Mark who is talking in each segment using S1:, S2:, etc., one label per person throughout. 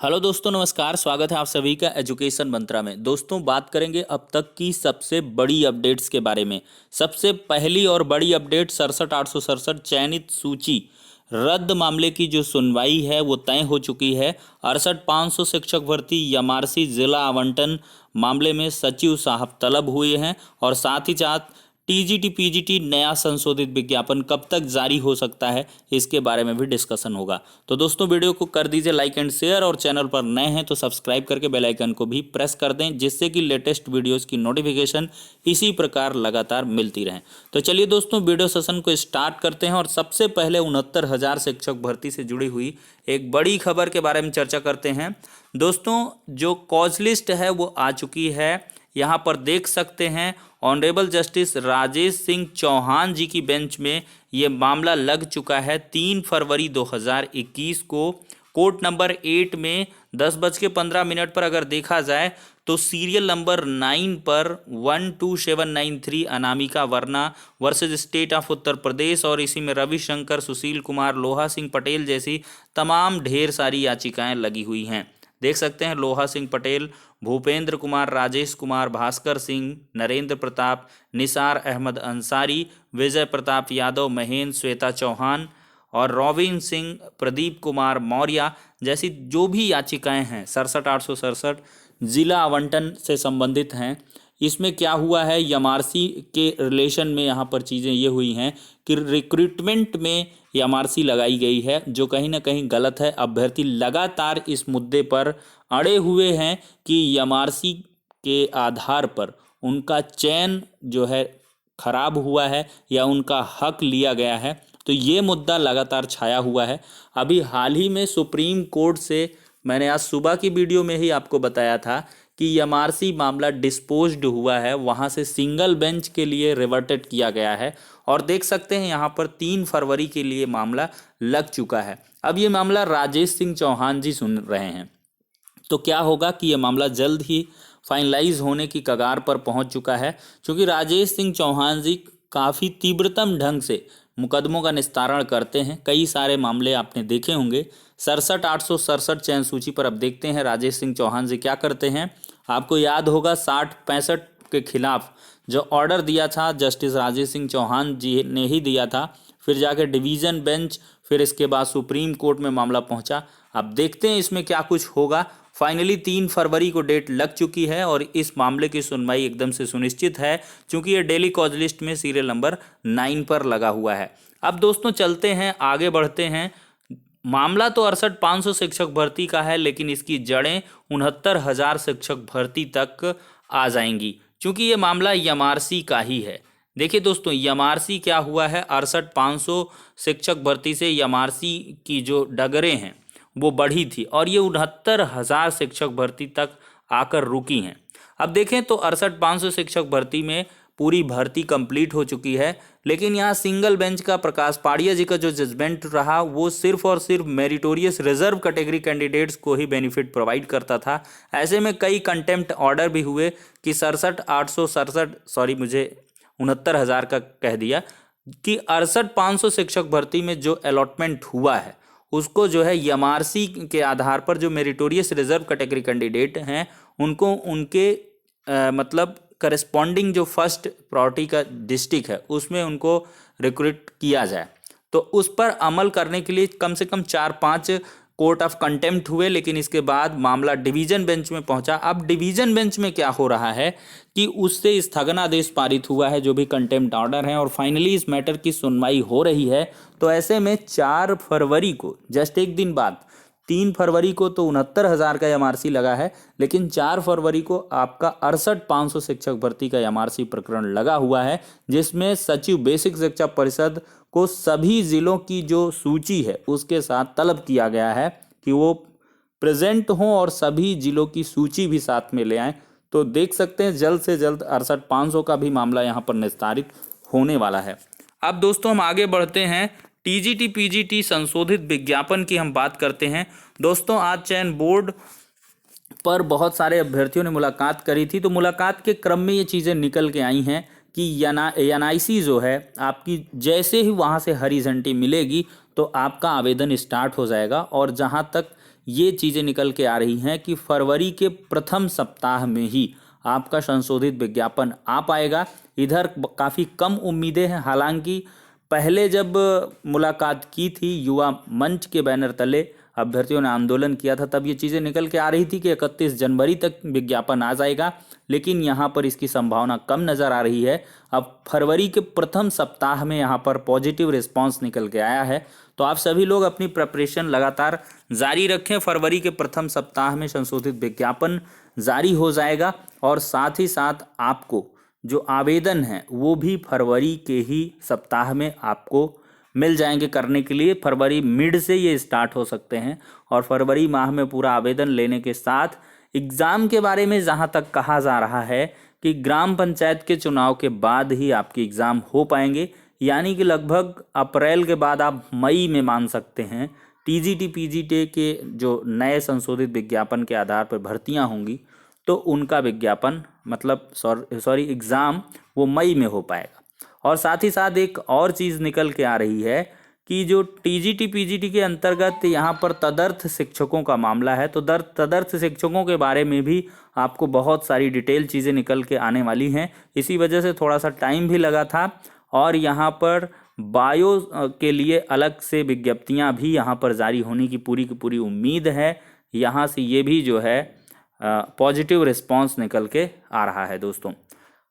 S1: Hello दोस्तों, नमस्कार। स्वागत है आप सभी का एजुकेशन मंत्रा में। दोस्तों, बात करेंगे अब तक की सबसे बड़ी अपडेट्स के बारे में। सबसे पहली और बड़ी अपडेट 67,867 चयनित सूची रद्द मामले की जो सुनवाई है वो तय हो चुकी है। 68,500 शिक्षक भर्ती एमआरसी जिला आवंटन मामले में सचिव साहब तलब हुए हैं और साथ ही साथ टीजीटी पीजीटी नया संशोधित विज्ञापन कब तक जारी हो सकता है, इसके बारे में भी डिस्कशन होगा। तो दोस्तों, वीडियो को कर दीजिए लाइक एंड शेयर और चैनल पर नए हैं तो सब्सक्राइब करके बेल आइकन को भी प्रेस कर दें, जिससे कि लेटेस्ट वीडियोस की नोटिफिकेशन इसी प्रकार लगातार मिलती रहे। तो चलिए दोस्तों, वीडियो सेशन को स्टार्ट करते हैं और सबसे पहले 69,000 शिक्षक भर्ती से जुड़ी हुई एक बड़ी खबर के बारे में चर्चा करते हैं। दोस्तों, जो कॉज लिस्ट है वो आ चुकी है। यहाँ पर देख सकते हैं ऑनरेबल जस्टिस राजेश सिंह चौहान जी की बेंच में ये मामला लग चुका है 3 फरवरी 2021 को। कोर्ट नंबर 8 में 10:15 पर अगर देखा जाए तो सीरियल नंबर 9 पर 12793 Anamika Verma versus state of Uttar Pradesh और इसी में रविशंकर, सुशील कुमार, लोहा सिंह पटेल जैसी तमाम ढेर सारी याचिकाएं लगी हुई हैं। देख सकते हैं लोहा सिंह पटेल, भूपेंद्र कुमार, राजेश कुमार, भास्कर सिंह, नरेंद्र प्रताप, निसार अहमद अंसारी, विजय प्रताप यादव, महेंद्र, श्वेता चौहान और रोविन सिंह, प्रदीप कुमार मौर्य जैसी जो भी याचिकाएं हैं 67,867 जिला आवंटन से संबंधित हैं। इसमें क्या हुआ है, एमआरसी के रिलेशन में यहाँ पर चीज़ें ये हुई हैं कि रिक्रूटमेंट में एमआरसी लगाई गई है, जो कहीं ना कहीं गलत है। अभ्यर्थी लगातार इस मुद्दे पर अड़े हुए हैं कि एमआरसी के आधार पर उनका चयन जो है खराब हुआ है या उनका हक लिया गया है। तो ये मुद्दा लगातार छाया हुआ है। अभी हाल ही में सुप्रीम कोर्ट से मैंने आज सुबह की वीडियो में ही आपको बताया था कि एमआरसी मामला डिस्पोज्ड हुआ है, वहाँ से सिंगल बेंच के लिए रिवर्टेड किया गया है और देख सकते हैं यहाँ पर 3 फरवरी के लिए मामला लग चुका है। अब ये मामला राजेश सिंह चौहान जी सुन रहे हैं, तो क्या होगा कि ये मामला जल्द ही फाइनलाइज होने की कगार पर पहुंच चुका है, क्योंकि राजेश सिंह चौहान जी काफ़ी तीव्रतम ढंग से मुकदमों का निस्तारण करते हैं। कई सारे मामले आपने देखे होंगे। 67,867 चयन सूची पर अब देखते हैं राजेश सिंह चौहान जी क्या करते हैं। आपको याद होगा 60-65 के खिलाफ जो ऑर्डर दिया था जस्टिस राजेश सिंह चौहान जी ने ही दिया था, फिर जाके डिवीज़न बेंच, फिर इसके बाद सुप्रीम कोर्ट में मामला पहुंचा। अब देखते हैं इसमें क्या कुछ होगा। फाइनली 3 फरवरी को डेट लग चुकी है और इस मामले की सुनवाई एकदम से सुनिश्चित है, क्योंकि ये डेली कॉज लिस्ट में सीरियल नंबर 9 पर लगा हुआ है। अब दोस्तों चलते हैं, आगे बढ़ते हैं। मामला तो 68,500 शिक्षक भर्ती का है, लेकिन इसकी जड़ें 69,000 शिक्षक भर्ती तक आ जाएंगी, क्योंकि ये मामला एमआरसी का ही है। देखिए दोस्तों, एमआरसी क्या हुआ है, 68,500 शिक्षक भर्ती से एमआरसी की जो डगरें हैं वो बढ़ी थी और ये 69,000 शिक्षक भर्ती तक आकर रुकी हैं। अब देखें तो 68,500 शिक्षक भर्ती में पूरी भर्ती कंप्लीट हो चुकी है, लेकिन यहाँ सिंगल बेंच का प्रकाश पाड़िया जी का जो जजमेंट रहा वो सिर्फ और सिर्फ मेरिटोरियस रिजर्व कैटेगरी कैंडिडेट्स को ही बेनिफिट प्रोवाइड करता था। ऐसे में कई कंटेम्प्ट ऑर्डर भी हुए कि 69,000 का कह दिया कि 68,500 शिक्षक भर्ती में जो अलॉटमेंट हुआ है उसको जो है एमआरसी के आधार पर जो मेरिटोरियस रिजर्व कैटेगरी कैंडिडेट हैं उनको उनके मतलब करस्पॉन्डिंग जो फर्स्ट प्रायोरिटी का डिस्ट्रिक्ट है उसमें उनको रिक्रूट किया जाए। तो उस पर अमल करने के लिए कम से कम 4-5 कोर्ट ऑफ कंटेम्प्ट हुए, लेकिन इसके बाद मामला डिवीजन बेंच में पहुंचा। अब डिवीजन बेंच में क्या हो रहा है कि उससे स्थगनादेश पारित हुआ है, जो भी कंटेम्प्ट ऑर्डर हैं, और फाइनली इस मैटर की सुनवाई हो रही है। तो ऐसे में 4 फरवरी को, जस्ट एक दिन बाद, 3 फरवरी को तो 69,000 का एमआरसी लगा है, लेकिन 4 फरवरी को आपका 68,500 शिक्षक भर्ती का एमआरसी प्रकरण लगा हुआ है, जिसमें सचिव बेसिक शिक्षा परिषद को सभी जिलों की जो सूची है उसके साथ तलब किया गया है कि वो प्रेजेंट हों और सभी जिलों की सूची भी साथ में ले आएं। तो देख सकते हैं जल्द से जल्द 68,500 का भी मामला यहाँ पर निस्तारित होने वाला है। अब दोस्तों हम आगे बढ़ते हैं, टीजीटी पीजीटी संशोधित विज्ञापन की हम बात करते हैं। दोस्तों, आज चयन बोर्ड पर बहुत सारे अभ्यर्थियों ने मुलाकात करी थी, तो मुलाकात के क्रम में ये चीज़ें निकल के आई हैं कि एनआईसी जो है आपकी, जैसे ही वहाँ से हरी झंडी मिलेगी तो आपका आवेदन स्टार्ट हो जाएगा। और जहाँ तक ये चीज़ें निकल के आ रही हैं कि फरवरी के प्रथम सप्ताह में ही आपका संशोधित विज्ञापन आ पाएगा। इधर काफ़ी कम उम्मीदें हैं। हालांकि पहले जब मुलाकात की थी युवा मंच के बैनर तले अभ्यर्थियों ने आंदोलन किया था, तब ये चीज़ें निकल के आ रही थी कि 31 जनवरी तक विज्ञापन आ जाएगा, लेकिन यहाँ पर इसकी संभावना कम नज़र आ रही है। अब फरवरी के प्रथम सप्ताह में यहाँ पर पॉजिटिव रिस्पांस निकल के आया है। तो आप सभी लोग अपनी प्रिपरेशन लगातार जारी रखें। फरवरी के प्रथम सप्ताह में संशोधित विज्ञापन जारी हो जाएगा और साथ ही साथ आपको जो आवेदन है वो भी फरवरी के ही सप्ताह में आपको मिल जाएंगे करने के लिए। फरवरी मिड से ये स्टार्ट हो सकते हैं और फरवरी माह में पूरा आवेदन लेने के साथ एग्ज़ाम के बारे में जहाँ तक कहा जा रहा है कि ग्राम पंचायत के चुनाव के बाद ही आपके एग्ज़ाम हो पाएंगे, यानी कि लगभग अप्रैल के बाद आप मई में मान सकते हैं टीजीटी पीजीटी के जो नए संशोधित विज्ञापन के आधार पर भर्तियां होंगी तो उनका विज्ञापन मतलब सॉरी एग्ज़ाम वो मई में हो पाएगा। और साथ ही साथ एक और चीज़ निकल के आ रही है कि जो टीजीटी पीजीटी के अंतर्गत यहाँ पर तदर्थ शिक्षकों का मामला है, तो तदर्थ शिक्षकों के बारे में भी आपको बहुत सारी डिटेल चीज़ें निकल के आने वाली हैं। इसी वजह से थोड़ा सा टाइम भी लगा था और यहाँ पर बायो के लिए अलग से विज्ञप्तियाँ भी यहाँ पर जारी होने की पूरी उम्मीद है। यहाँ से ये भी जो है पॉजिटिव रिस्पांस निकल के आ रहा है दोस्तों।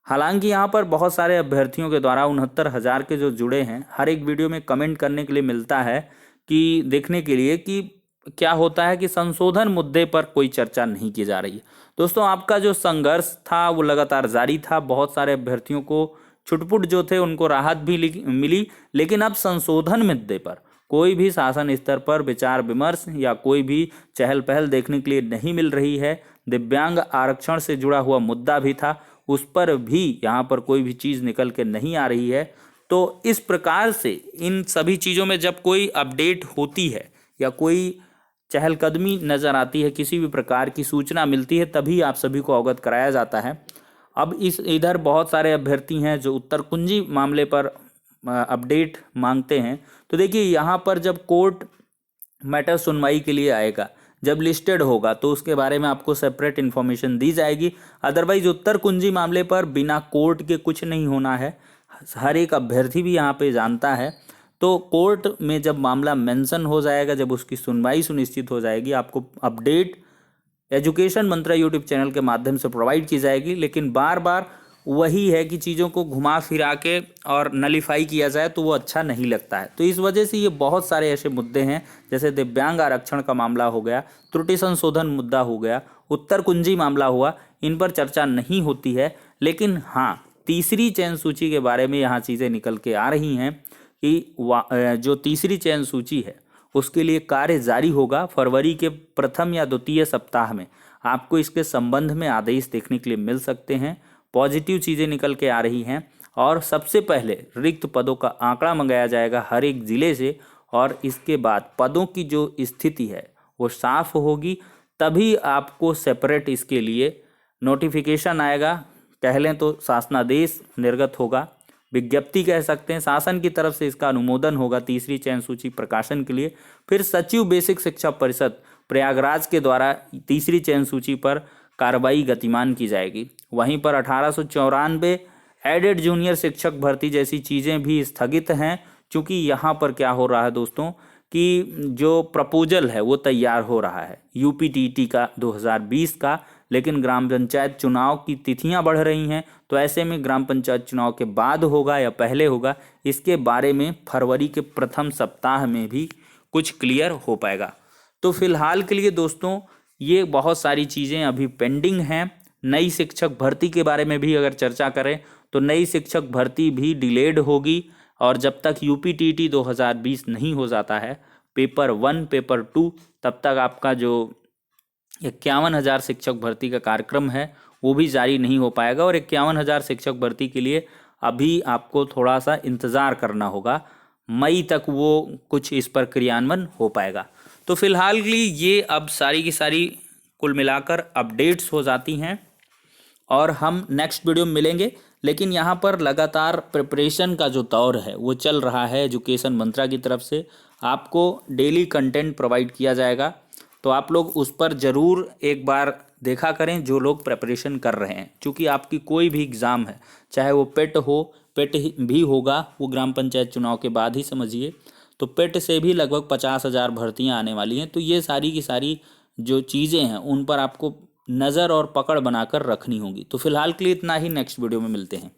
S1: हालांकि यहाँ पर बहुत सारे अभ्यर्थियों के द्वारा 69,000 के जो जुड़े हैं, हर एक वीडियो में कमेंट करने के लिए मिलता है कि देखने के लिए कि क्या होता है कि संशोधन मुद्दे पर कोई चर्चा नहीं की जा रही है। दोस्तों आपका जो संघर्ष था वो लगातार जारी था। बहुत सारे अभ्यर्थियों को छुटपुट जो थे उनको राहत भी मिली, लेकिन अब संशोधन मुद्दे पर कोई भी शासन स्तर पर विचार विमर्श या कोई भी चहल पहल देखने के लिए नहीं मिल रही है। दिव्यांग आरक्षण से जुड़ा हुआ मुद्दा भी था, उस पर भी यहाँ पर कोई भी चीज़ निकल के नहीं आ रही है। तो इस प्रकार से इन सभी चीज़ों में जब कोई अपडेट होती है या कोई चहलकदमी नज़र आती है, किसी भी प्रकार की सूचना मिलती है, तभी आप सभी को अवगत कराया जाता है। अब इधर बहुत सारे अभ्यर्थी हैं जो उत्तर कुंजी मामले पर अपडेट मांगते हैं। तो देखिए यहाँ पर जब कोर्ट मैटर सुनवाई के लिए आएगा, जब लिस्टेड होगा तो उसके बारे में आपको सेपरेट इन्फॉर्मेशन दी जाएगी। अदरवाइज उत्तर कुंजी मामले पर बिना कोर्ट के कुछ नहीं होना है, हर एक अभ्यर्थी भी यहाँ पे जानता है। तो कोर्ट में जब मामला मेंशन हो जाएगा, जब उसकी सुनवाई सुनिश्चित हो जाएगी, आपको अपडेट एजुकेशन मंत्रा यूट्यूब चैनल के माध्यम से प्रोवाइड की जाएगी। लेकिन बार बार वही है कि चीज़ों को घुमा फिरा के और नलीफाई किया जाए तो वो अच्छा नहीं लगता है। तो इस वजह से ये बहुत सारे ऐसे मुद्दे हैं, जैसे दिव्यांग आरक्षण का मामला हो गया, त्रुटि संशोधन मुद्दा हो गया, उत्तर कुंजी मामला हुआ, इन पर चर्चा नहीं होती है। लेकिन हाँ, तीसरी चयन सूची के बारे में यहाँ चीज़ें निकल के आ रही हैं कि जो तीसरी चयन सूची है उसके लिए कार्य जारी होगा। फरवरी के प्रथम या द्वितीय सप्ताह में आपको इसके संबंध में आदेश देखने के लिए मिल सकते हैं। पॉजिटिव चीज़ें निकल के आ रही हैं और सबसे पहले रिक्त पदों का आंकड़ा मंगाया जाएगा हर एक ज़िले से, और इसके बाद पदों की जो स्थिति है वो साफ होगी, तभी आपको सेपरेट इसके लिए नोटिफिकेशन आएगा। कह लें तो शासनादेश निर्गत होगा, विज्ञप्ति कह सकते हैं, शासन की तरफ से इसका अनुमोदन होगा तीसरी चयन सूची प्रकाशन के लिए। फिर सचिव बेसिक शिक्षा परिषद प्रयागराज के द्वारा तीसरी चयन सूची पर कार्रवाई गतिमान की जाएगी। वहीं पर 1894 एडेड जूनियर शिक्षक भर्ती जैसी चीज़ें भी स्थगित हैं, क्योंकि यहाँ पर क्या हो रहा है दोस्तों कि जो प्रपोजल है वो तैयार हो रहा है यूपीटीटी का 2020 का, लेकिन ग्राम पंचायत चुनाव की तिथियां बढ़ रही हैं। तो ऐसे में ग्राम पंचायत चुनाव के बाद होगा या पहले होगा, इसके बारे में फरवरी के प्रथम सप्ताह में भी कुछ क्लियर हो पाएगा। तो फिलहाल के लिए दोस्तों ये बहुत सारी चीज़ें अभी पेंडिंग हैं। नई शिक्षक भर्ती के बारे में भी अगर चर्चा करें तो नई शिक्षक भर्ती भी डिलेड होगी, और जब तक यूपीटीटी 2020 नहीं हो जाता है पेपर 1 पेपर 2, तब तक आपका जो 51,000 शिक्षक भर्ती का कार्यक्रम है वो भी जारी नहीं हो पाएगा। और 51,000 शिक्षक भर्ती के लिए अभी आपको थोड़ा सा इंतज़ार करना होगा, मई तक वो कुछ इस पर क्रियान्वयन हो पाएगा। तो फिलहाल के लिए ये अब सारी की सारी कुल मिलाकर अपडेट्स हो जाती हैं और हम नेक्स्ट वीडियो में मिलेंगे। लेकिन यहाँ पर लगातार प्रिपरेशन का जो दौर है वो चल रहा है एजुकेशन मंत्रा की तरफ से। आपको डेली कंटेंट प्रोवाइड किया जाएगा तो आप लोग उस पर ज़रूर एक बार देखा करें, जो लोग प्रिपरेशन कर रहे हैं। क्योंकि आपकी कोई भी एग्ज़ाम है, चाहे वो पेट हो, पेट भी होगा वो ग्राम पंचायत चुनाव के बाद ही समझिए, तो पेट से भी लगभग 50,000 भर्तियां आने वाली हैं। तो ये सारी की सारी जो चीज़ें हैं उन पर आपको नज़र और पकड़ बनाकर रखनी होगी। तो फिलहाल के लिए इतना ही, नेक्स्ट वीडियो में मिलते हैं।